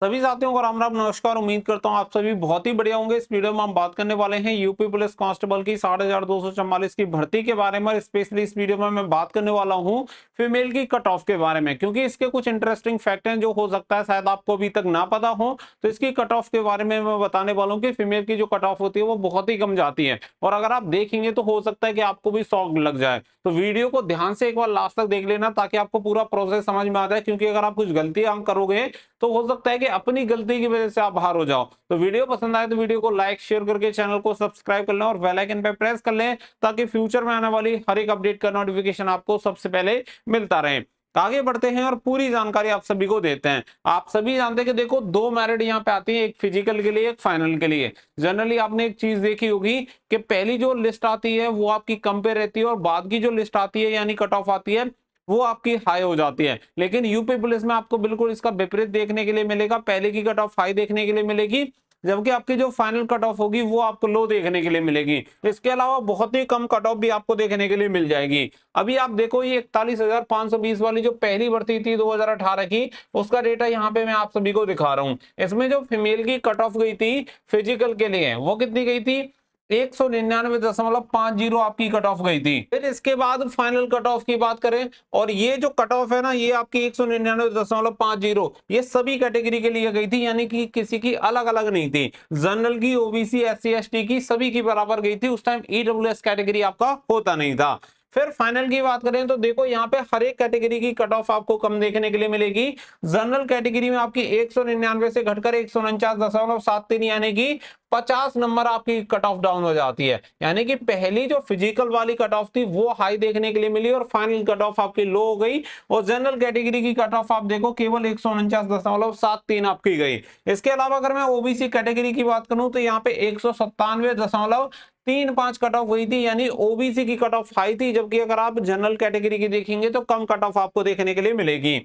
सभी साथियों को राम राम नमस्कार। उम्मीद करता हूं आप सभी बहुत ही बढ़िया होंगे। इस वीडियो में हम बात करने वाले हैं यूपी पुलिस कांस्टेबल की 6244 की भर्ती के बारे में। स्पेशली इस वीडियो में मैं बात करने वाला हूं फीमेल की कट ऑफ के बारे में, क्योंकि इसके कुछ इंटरेस्टिंग फैक्ट हैं जो हो सकता है शायद आपको अभी तक ना पता हो। तो इसकी कट ऑफ के बारे में मैं बताने वाला हूँ कि फीमेल की जो कट ऑफ होती है वो बहुत ही कम जाती है, और अगर आप देखेंगे तो हो सकता है कि आपको भी शॉक लग जाए। तो वीडियो को ध्यान से एक बार लास्ट तक देख लेना ताकि आपको पूरा प्रोसेस समझ में आ जाए, क्योंकि अगर आप कुछ गलतियां करोगे तो हो सकता है कि अपनी गलती की वजह से आप बाहर हो जाओ। तो वीडियो पसंद आए तो वीडियो को लाइक शेयर करके चैनल को सब्सक्राइब कर लें और बेल आइकन पे प्रेस कर लें, ताकि फ्यूचर में आने वाली हर एक अपडेट का नोटिफिकेशन आपको सबसे पहले मिलता रहे। आगे बढ़ते हैं और पूरी जानकारी आप सभी को देते हैं। आप सभी जानते हैं कि देखो, दो मेरिट यहाँ पे आती है, एक फिजिकल के लिए एक फाइनल के लिए। जनरली आपने एक चीज देखी होगी कि पहली जो लिस्ट आती है वो आपकी कम पे रहती है, और बाद की जो लिस्ट आती है यानी कट ऑफ आती है वो आपकी हाई हो जाती है। लेकिन यूपी पुलिस में आपको बिल्कुल इसका विपरीत देखने के लिए मिलेगा। पहले की कट ऑफ हाई देखने के लिए मिलेगी, जबकि आपकी जो फाइनल कट ऑफ होगी वो आपको लो देखने के लिए मिलेगी। इसके अलावा बहुत ही कम कट ऑफ भी आपको देखने के लिए मिल जाएगी। अभी आप देखो, ये 41,520 वाली जो पहली भर्ती थी 2018 की, उसका डेटा यहाँ पे मैं आप सभी को दिखा रहा हूँ। इसमें जो फीमेल की कट ऑफ गई थी फिजिकल के लिए वो कितनी गई थी? 199.50 आपकी कट ऑफ गई थी। फिर इसके बाद फाइनल कट ऑफ की बात करें, और ये जो कट ऑफ है ना, ये आपकी 199.50 ये सभी कैटेगरी के लिए गई थी, यानी कि किसी की अलग अलग नहीं थी। जनरल की, ओबीसी, एससी एसटी की सभी की बराबर गई थी। उस टाइम ईडब्ल्यूएस कैटेगरी आपका होता नहीं था। फिर फाइनल की बात करें तो देखो, यहाँ पे हर एक कैटेगरी की कट ऑफ आपको कम देखने के लिए मिलेगी। जनरल कैटेगरी में आपकी 199 से घटकर 149.73 यानी कि 50 नंबर आपकी कट ऑफ डाउन हो जाती है। यानी कि पहली जो फिजिकल वाली कट ऑफ थी वो हाई देखने के लिए मिली और फाइनल कट ऑफ आपकी लो हो गई। और जनरल कैटेगरी की कट ऑफ आप देखो केवल 149.73 आपकी गई। इसके अलावा अगर मैं ओबीसी कैटेगरी की बात करूं तो यहाँ पे 197.35 कट ऑफ हुई थी, यानी ओबीसी की कट ऑफ हाई थी। जबकि अगर आप जनरल कैटेगरी की देखेंगे तो कम कट ऑफ आपको देखने के लिए मिलेगी।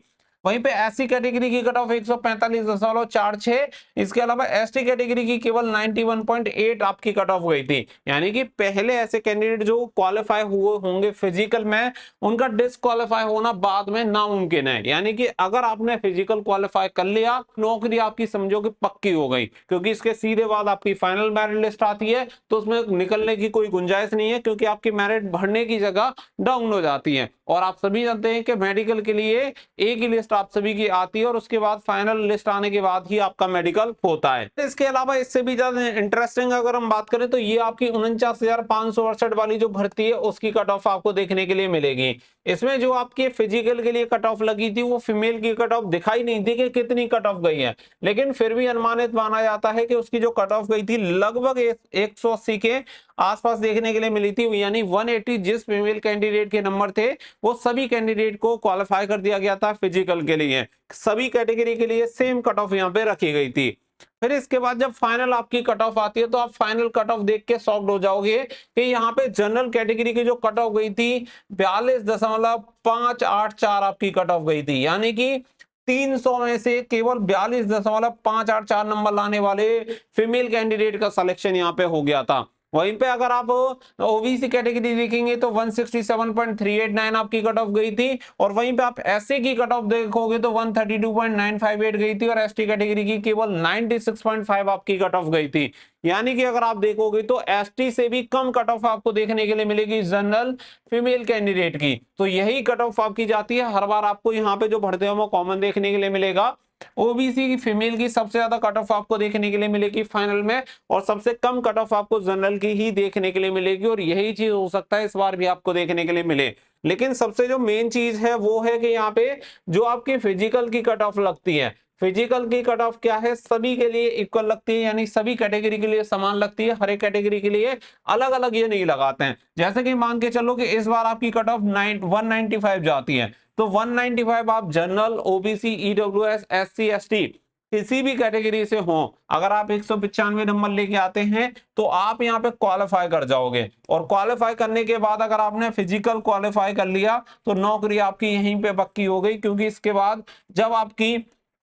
वहीं पे एससी कैटेगरी की कट ऑफ 145.46। इसके अलावा एसटी कैटेगरी की केवल 91.8 आपकी कट ऑफ गई थी। यानी कि पहले ऐसे कैंडिडेट जो क्वालिफाई हुए होंगे फिजिकल में, उनका डिसक्वालीफाई होना बाद में नामुमकिन है। यानी कि अगर आपने फिजिकल क्वालिफाई कर लिया, नौकरी आपकी समझो कि पक्की हो गई, क्योंकि इसके सीधे बाद आपकी फाइनल मेरिट लिस्ट आती है तो उसमें निकलने की कोई गुंजाइश नहीं है, क्योंकि आपकी मेरिट बढ़ने की जगह डाउन हो जाती है। और आप सभी जानते हैं कि मेडिकल के लिए एक ही लिस्ट आप सभी की आती है, और उसके बाद फाइनल लिस्ट आने के बाद ही आपका मेडिकल होता है। इसके अलावा इससे भी ज्यादा इंटरेस्टिंग अगर हम बात करें तो ये आपकी 49,568 वाली जो भर्ती है उसकी कट ऑफ आपको देखने के लिए मिलेगी। इसमें जो आपके फिजिकल के लिए कट ऑफ लगी थी वो फीमेल की कट ऑफ दिखाई नहीं थी कि कितनी कट ऑफ गई है, लेकिन फिर भी अनुमानित माना जाता है कि उसकी जो कट ऑफ गई थी लगभग 180 के आसपास देखने के लिए मिली थी। यानी 180 जिस फीमेल कैंडिडेट के नंबर थे वो सभी कैंडिडेट को क्वालिफाई कर दिया गया था फिजिकल के लिए। सभी कैटेगरी के लिए सेम कट ऑफ यहाँ पे रखी गई थी। फिर इसके बाद जब फाइनल आपकी कट ऑफ आती है तो आप फाइनल कट ऑफ देख के शॉक्ड हो जाओगे कि यहाँ पे जनरल कैटेगरी की जो कट ऑफ गई थी 42.584 आपकी कट ऑफ गई थी। यानी कि 300 में से केवल 42.584 नंबर लाने वाले फीमेल कैंडिडेट का सिलेक्शन यहाँ पे हो गया था। वहीं पे अगर आप ओबीसी कैटेगरी देखेंगे तो 167.389 आपकी कट ऑफ गई थी, और वहीं पे आप एससी की कट ऑफ देखोगे तो 132.958 गई थी, और एसटी कैटेगरी की केवल 96.5 आपकी कट ऑफ गई थी। यानी कि अगर आप देखोगे तो एसटी से भी कम कट ऑफ आपको देखने के लिए मिलेगी जनरल फीमेल कैंडिडेट की। तो यही कट ऑफ आपकी जाती है हर बार। आपको यहाँ पे जो भर्तियों में कॉमन देखने के लिए मिलेगा, ओबीसी की फीमेल की सबसे ज्यादा कट ऑफ आपको देखने के लिए मिलेगी फाइनल में, और सबसे कम कट ऑफ आपको जनरल की ही देखने के लिए मिलेगी। और यही चीज हो सकता है इस बार भी आपको देखने के लिए मिले। लेकिन सबसे जो मेन चीज है वो है कि यहाँ पे जो आपकी फिजिकल की कट ऑफ लगती है, फिजिकल की कट ऑफ क्या है, सभी के लिए इक्वल लगती है, यानी सभी कैटेगरी के लिए समान लगती है। हर एक कैटेगरी के लिए अलग अलग ये नहीं लगाते हैं। जैसे कि मान के चलो कि इस बार आपकी कट ऑफ 195 जाती है, तो 195 आप general, OBC, EWS, SC ST किसी भी कैटेगरी से हो, अगर आप 195 नंबर लेके आते हैं तो आप यहाँ पे क्वालिफाई कर जाओगे। और क्वालिफाई करने के बाद अगर आपने फिजिकल क्वालिफाई कर लिया तो नौकरी आपकी यहीं पे पक्की हो गई, क्योंकि इसके बाद जब आपकी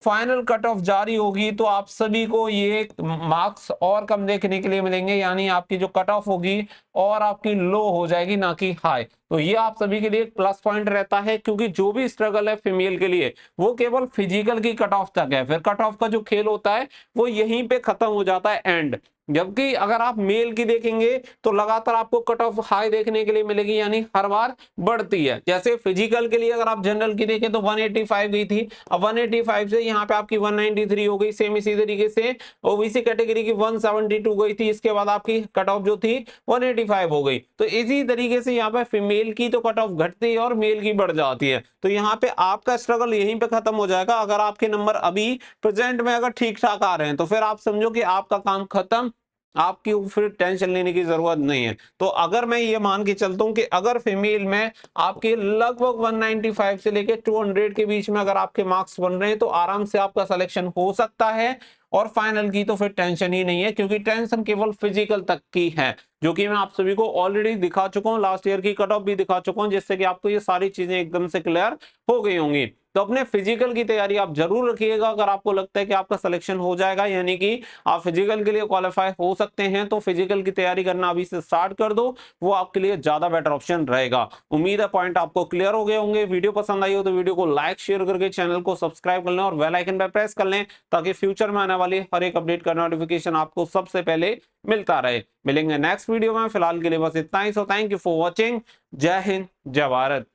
फाइनल कट ऑफ जारी होगी तो आप सभी को ये मार्क्स और कम देखने के लिए मिलेंगे, यानी आपकी जो कट ऑफ होगी और आपकी लो हो जाएगी, ना कि हाई। तो ये आप सभी के लिए प्लस पॉइंट रहता है, क्योंकि जो भी स्ट्रगल है फीमेल के लिए वो केवल फिजिकल की कट ऑफ तक है, फिर कट ऑफ का जो खेल होता है वो यहीं पे खत्म हो जाता है एंड। जबकि अगर आप मेल की देखेंगे तो लगातार आपको कट ऑफ हाई देखने के लिए मिलेगी, यानी हर बार बढ़ती है। जैसे फिजिकल के लिए अगर आप जनरल की देखें तो 185 गई थी, अब 185 से यहाँ पे आपकी 193 हो गई। सेम इसी तरीके से ओबीसी कैटेगरी की 172 गई थी, इसके बाद आपकी कट ऑफ जो थी 185 हो गई। तो इसी तरीके से यहाँ पे फीमेल की तो कट ऑफ घटती है और मेल की बढ़ जाती है। तो यहाँ पे आपका स्ट्रगल यहीं पे खत्म हो जाएगा। अगर आपके नंबर अभी प्रेजेंट में अगर ठीक ठाक आ रहे हैं तो फिर आप समझो कि आपका काम खत्म, आपकी फिर टेंशन लेने की जरूरत नहीं है। तो अगर मैं ये मान के चलता हूं कि अगर फीमेल में आपके लगभग 195 से लेके 200 के बीच में अगर आपके मार्क्स बन रहे हैं तो आराम से आपका सिलेक्शन हो सकता है। और फाइनल की तो फिर टेंशन ही नहीं है, क्योंकि टेंशन केवल फिजिकल तक की है, जो कि मैं आप सभी को ऑलरेडी दिखा चुका हूं, लास्ट ईयर की कट ऑफ भी दिखा चुका हूं, जिससे कि आपको ये सारी चीजें एकदम से क्लियर हो गई होंगी। तो अपने फिजिकल की तैयारी आप जरूर रखिएगा। अगर आपको लगता है कि आपका सिलेक्शन हो जाएगा, यानी कि आप फिजिकल के लिए क्वालिफाई हो सकते हैं, तो फिजिकल की तैयारी करना अभी से स्टार्ट कर दो, वो आपके लिए ज्यादा बेटर ऑप्शन रहेगा। उम्मीद है पॉइंट आपको क्लियर हो गए होंगे। वीडियो पसंद आई हो तो वीडियो को लाइक शेयर करके चैनल को सब्सक्राइब कर लें और बेल आइकन पर प्रेस कर लें, ताकि फ्यूचर में आने वाली हर एक अपडेट का नोटिफिकेशन आपको सबसे पहले मिलता रहे। मिलेंगे नेक्स्ट वीडियो में, फिलहाल के लिए बस इतना ही। So thank you for watching. जय हिंद, जय भारत।